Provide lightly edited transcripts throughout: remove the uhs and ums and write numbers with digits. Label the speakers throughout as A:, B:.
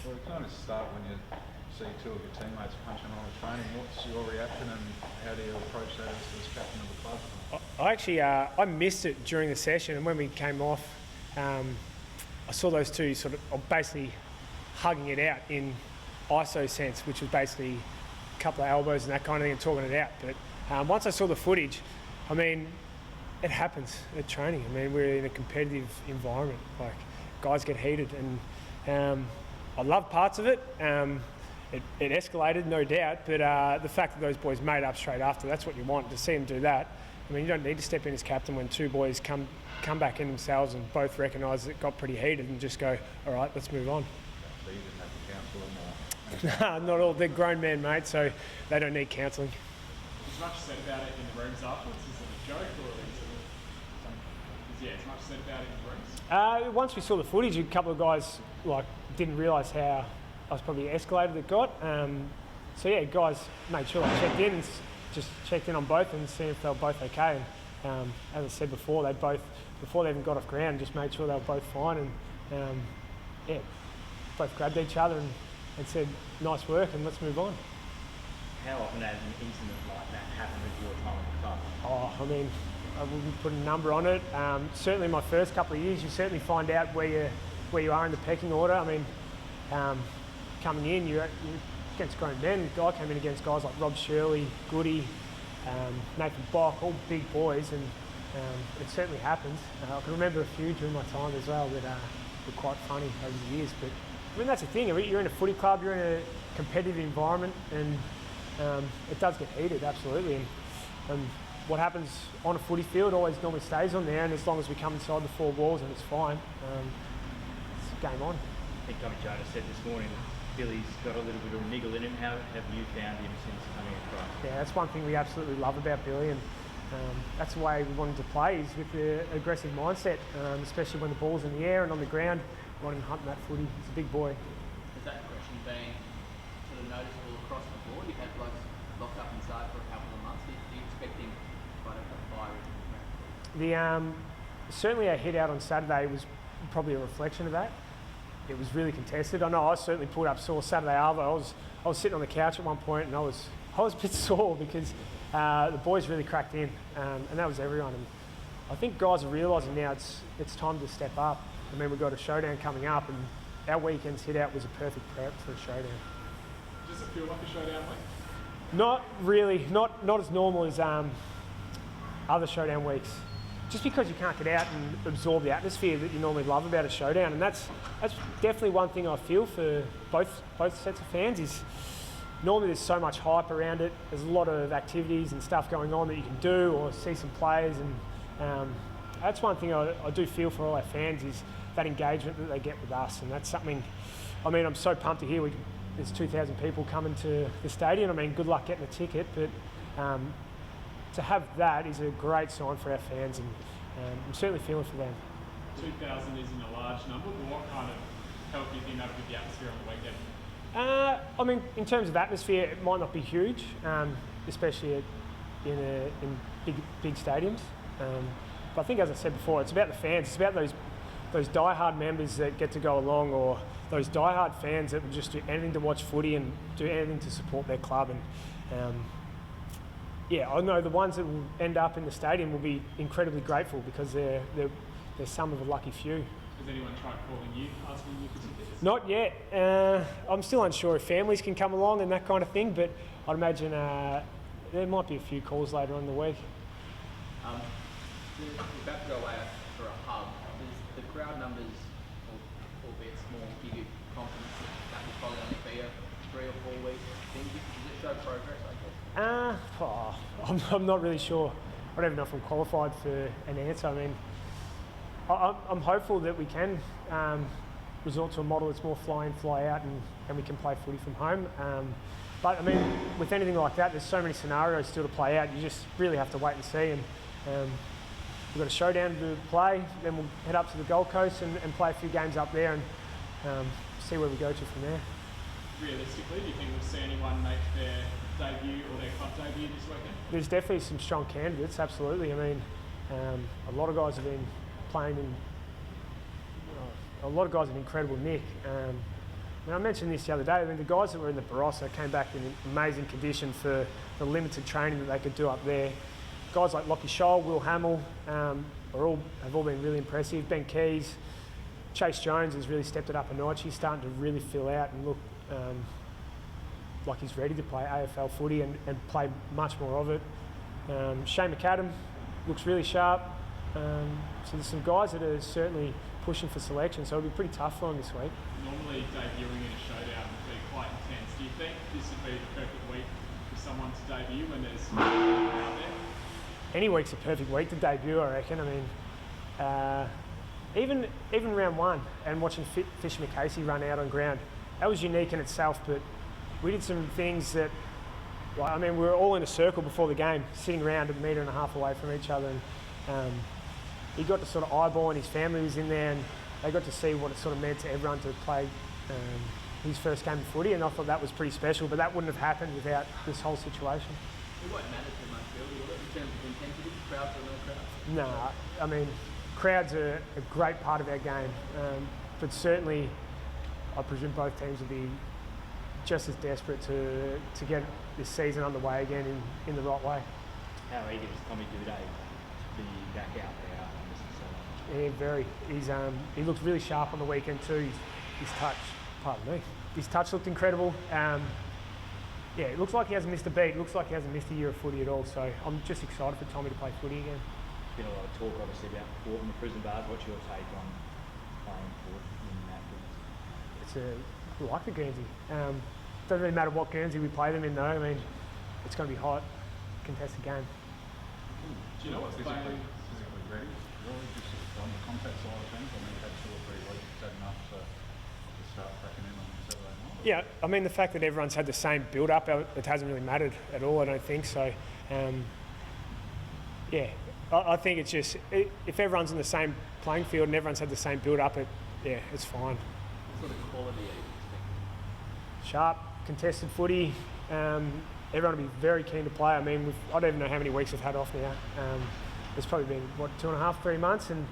A: Well, it kind of start when you see two of your teammates punching on a training. What's your reaction and how do you approach that as captain of the club?
B: I missed it during the session, and when we came off, I saw those two sort of basically hugging it out in ISO sense, which was basically a couple of elbows and that kind of thing and talking it out. But once I saw the footage, I mean, it happens at training. I mean, we're in a competitive environment. Like, guys get heated, and I love parts of it. It escalated, no doubt, but the fact that those boys made up straight after, that's what you want, to see them do that. I mean, you don't need to step in as captain when two boys come back in themselves and both recognise it got pretty heated and just go, all right, let's move on.
A: So you didn't have to counsel them or?
B: Not all. They're grown men, mate, so they don't need counselling.
C: There's much said about it in the rooms afterwards. Is it a joke or is much said about it in the rooms?
B: Once we saw the footage, a couple of guys didn't realise how I was probably escalated it got. So yeah, guys made sure I checked in and just checked in on both and seen if they were both okay. And as I said before, before they even got off ground, just made sure they were both fine and both grabbed each other and said, nice work and let's move on.
D: How often has an incident like that happened with your time at the club?
B: Oh, I mean, I wouldn't put a number on it. Certainly my first couple of years, you certainly find out where you are in the pecking order. I mean, coming in, you're against grown men. I came in against guys like Rob Shirley, Goody, Nathan Bock, all big boys, and it certainly happens. I can remember a few during my time as well that were quite funny over the years. But I mean, that's the thing. You're in a footy club, you're in a competitive environment, and it does get heated, absolutely. And what happens on a footy field always normally stays on there, and as long as we come inside the four walls and it's fine, it's game on.
D: I think Tommy Jonas said this morning that Billy's got a little bit of a niggle in him. How have you found him since coming across?
B: Yeah, that's one thing we absolutely love about Billy, and that's the way we want him to play, is with the aggressive mindset, especially when the ball's in the air and on the ground. We want him hunting that footy. He's a big boy.
E: Has that aggression been sort of noticeable across the board? You've had blokes locked up inside for a couple of months. Do you expect him quite a fire?
B: Certainly our hit out on Saturday was probably a reflection of that. It was really contested. I know I certainly pulled up sore Saturday arvo. I was sitting on the couch at one point and I was a bit sore because the boys really cracked in, and that was everyone. And I think guys are realising now it's time to step up. I mean, we've got a showdown coming up, and our weekend's hit out was a perfect prep for a showdown.
C: Does it feel like a showdown week?
B: Not really, not as normal as other showdown weeks. Just because you can't get out and absorb the atmosphere that you normally love about a showdown, and that's definitely one thing I feel for both sets of fans. Is normally there's so much hype around it. There's a lot of activities and stuff going on that you can do or see some players, and that's one thing I do feel for all our fans, is that engagement that they get with us, and that's something. I mean, I'm so pumped to hear there's 2,000 people coming to the stadium. I mean, good luck getting a ticket, but to have that is a great sign for our fans, and I'm certainly feeling for them.
C: 2,000 isn't a large number, but what kind of help do you think that would give the atmosphere on the weekend?
B: I mean, in terms of atmosphere, it might not be huge, especially in big stadiums. But I think, as I said before, it's about the fans. It's about those die-hard members that get to go along, or those die-hard fans that will just do anything to watch footy and do anything to support their club. And I know the ones that will end up in the stadium will be incredibly grateful, because they're some of the lucky few.
C: Has anyone tried calling you, asking you for tickets?
B: Not yet. I'm still unsure if families can come along and that kind of thing, but I'd imagine there might be a few calls later on in the week.
E: You're about to go away for a hub. Does the crowd numbers, albeit small, give you confidence that will probably only be a 3 or 4 week thing? Does it show progress, I guess?
B: I'm not really sure. I don't even know if I'm qualified for an answer. I mean, I'm hopeful that we can resort to a model that's more fly in, fly out, and we can play footy from home. But I mean, with anything like that, there's so many scenarios still to play out. You just really have to wait and see. And we've got a showdown to play, then we'll head up to the Gold Coast and play a few games up there, and see where we go to from there.
C: Realistically, do you think we'll see anyone make their debut or their club debut this weekend?
B: There's definitely some strong candidates, absolutely. I mean, a lot of guys have been playing in, a lot of guys in incredible nick. Now, I mentioned this the other day. I mean, the guys that were in the Barossa came back in amazing condition for the limited training that they could do up there. Guys like Lockie Scholl, Will Hamill, have all been really impressive. Ben Keys, Chase Jones has really stepped it up a notch. He's starting to really fill out and look like he's ready to play AFL footy and play much more of it. Shane McAdam looks really sharp. So there's some guys that are certainly pushing for selection, so it'll be pretty tough for them this week.
C: Normally debuting in a showdown would be quite intense. Do you think this would be the perfect week for someone to debut when there's out there?
B: Any week's a perfect week to debut, I reckon. I mean, even round one and watching Fisher McCasey run out on ground, that was unique in itself, but we did some things that, like, I mean, we were all in a circle before the game, sitting around a metre and a half away from each other, and he got to sort of eyeball, and his family was in there, and they got to see what it sort of meant to everyone to play his first game of footy, and I thought that was pretty special, but that wouldn't have happened without this whole situation.
E: It won't matter too much, really, will it, in terms of intensity, crowds or no crowds?
B: No, I mean, crowds are a great part of our game, but certainly I presume both teams will be just as desperate to get this season underway again in the right way.
D: How eager is Tommy Duday to be back out there on this season?
B: Yeah, very. He looked really sharp on the weekend too. His touch, pardon me, his touch looked incredible. Yeah, it looks like he hasn't missed a beat. It looks like he hasn't missed a year of footy at all. So I'm just excited for Tommy to play footy again.
D: There's been a lot of talk, obviously, about Port and the prison bars. What's your take on playing Port in that?
B: I like the Guernsey. Doesn't really matter what Guernsey we play them in though. I mean, it's going to be hot, contested game.
C: Do you know what's
A: physically ready? Really, just on the contact side of things. I mean, you've had 2 or 3 weeks. Is that enough to start cracking in on Saturday night?
B: Yeah, I mean, the fact that everyone's had the same build-up, it hasn't really mattered at all, I don't think so. Yeah, I think it's just, if everyone's in the same playing field and everyone's had the same build-up, it's fine.
E: What sort of quality are you expecting?
B: Sharp, contested footy, everyone will be very keen to play. I mean, I don't even know how many weeks we've had off now. It's probably been, 2.5, 3 months, and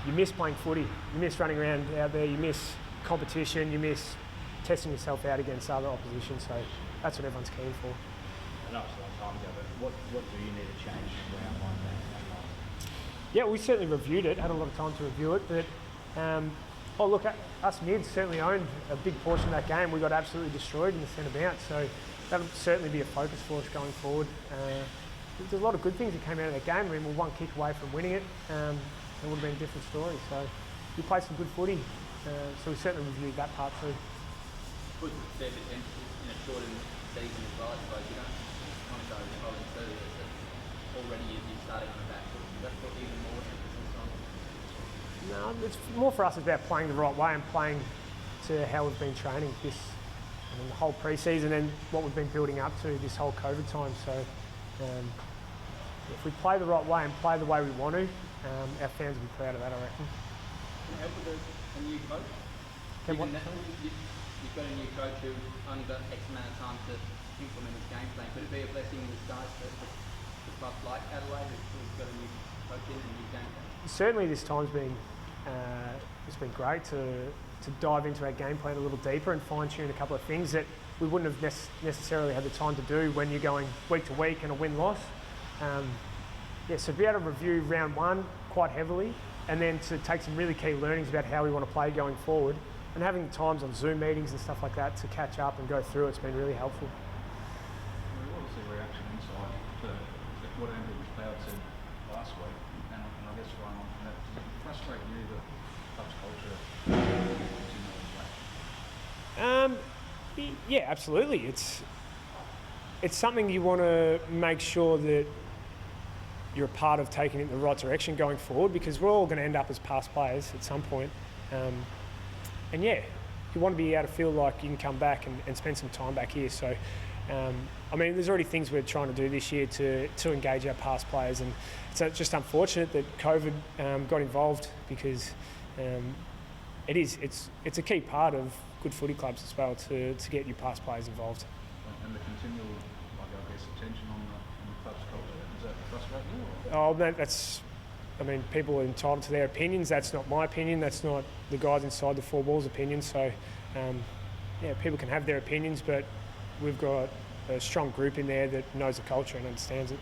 B: you miss playing footy, you miss running around out there, you miss competition, you miss testing yourself out against other opposition, so that's what everyone's keen for.
D: I know it's a long time ago, but what do you need to change from round one to
B: Yeah, we certainly reviewed it, had a lot of time to review it, but look, us mids certainly owned a big portion of that game. We got absolutely destroyed in the centre bounce, so that'll certainly be a focus for us going forward. There's a lot of good things that came out of that game. I mean, we're 1 kick away from winning it. It would have been a different story. So we played some good footy, so we certainly reviewed that part too.
E: Puts a fair bit emphasis in a shortened season as well, I suppose. You don't kind of go rolling through it, but already you're starting on the back foot. That's put even more emphasis on.
B: No, it's more for us about playing the right way and playing to how we've been training this, the whole pre-season and what we've been building up to this whole COVID time. So if we play the right way and play the way we want to, our fans will be proud of that, I reckon.
E: Can you help with a new coach?
B: You've
E: got a new coach who's only got X amount of time to implement his game plan. Could it be a blessing in disguise for clubs like Adelaide who's got a new coach in and a new game plan?
B: Certainly this time's been it's been great to dive into our game plan a little deeper and fine-tune a couple of things that we wouldn't have necessarily had the time to do when you're going week to week and a win-loss. So be able to review round one quite heavily and then to take some really key learnings about how we want to play going forward and having times on Zoom meetings and stuff like that to catch up and go through it's been really helpful.
A: What was the reaction inside to what Andrew McLeod said last week? And I guess following on from that, does it frustrate you that club's culture continues that?
B: Yeah, absolutely. It's something you want to make sure that you're a part of taking it in the right direction going forward because we're all going to end up as past players at some point. You want to be able to feel like you can come back and spend some time back here. So, there's already things we're trying to do this year to engage our past players, and it's just unfortunate that COVID got involved because it's a key part of good footy clubs as well to get your past players involved.
A: And the continual, attention on the club's culture, does that frustrate you?
B: That's I mean, people are entitled to their opinions. That's not my opinion. That's not the guys inside the four walls' opinion. So, yeah, people can have their opinions, but we've got a strong group in there that knows the culture and understands it.